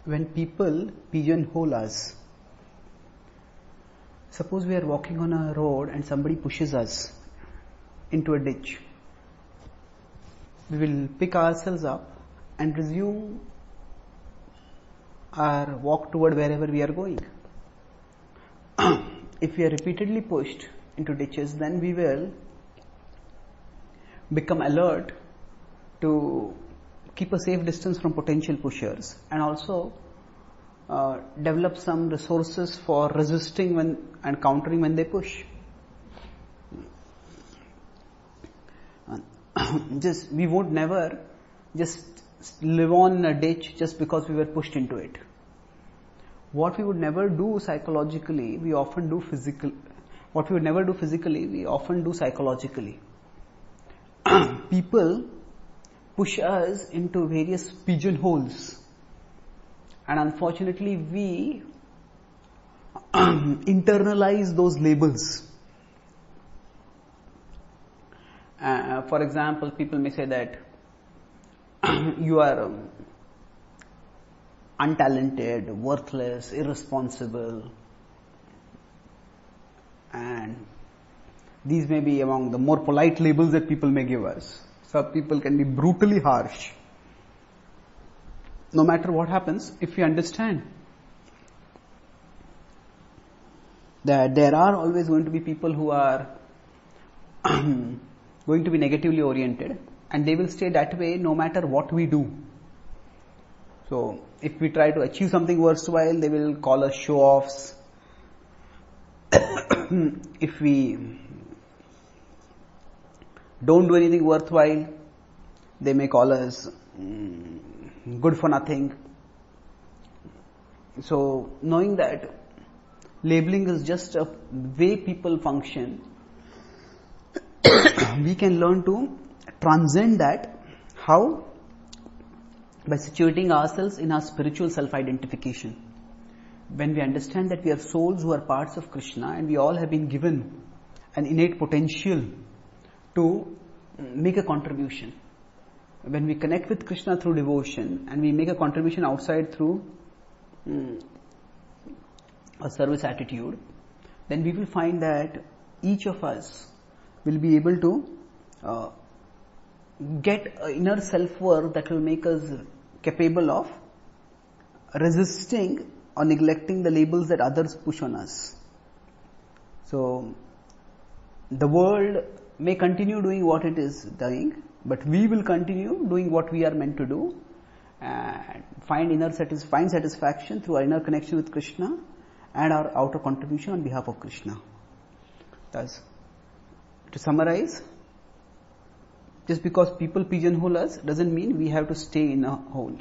when people pigeonhole us. Suppose we are walking on a road and somebody pushes us into a ditch. We will pick ourselves up and resume our walk toward wherever we are going. If we are repeatedly pushed into ditches, then we will become alert to keep a safe distance from potential pushers, and also develop some resources for resisting when and countering when they push. We would never just live on a ditch just because we were pushed into it. What we would never do psychologically, we often do physically. What we would never do physically, we often do psychologically. People push us into various pigeonholes, and unfortunately we internalize those labels. For example, people may say that you are untalented, worthless, irresponsible, and these may be among the more polite labels that people may give us. Some people can be brutally harsh. No matter what happens, if we understand that there are always going to be people who are going to be negatively oriented, and they will stay that way no matter what we do. So, if we try to achieve something worthwhile, they will call us show-offs. If we don't do anything worthwhile, they may call us good for nothing. So, knowing that labeling is just a way people function, we can learn to transcend that. How? By situating ourselves in our spiritual self-identification. When we understand that we are souls who are parts of Krishna, and we all have been given an innate potential to make a contribution. When we connect with Krishna through devotion, and we make a contribution outside through a service attitude, then we will find that each of us will be able to get an inner self-worth that will make us capable of resisting or neglecting the labels that others push on us. So, the world may continue doing what it is doing, but we will continue doing what we are meant to do, and find satisfaction through our inner connection with Krishna and our outer contribution on behalf of Krishna. Thus, to summarize, just because people pigeonhole us doesn't mean we have to stay in a hole.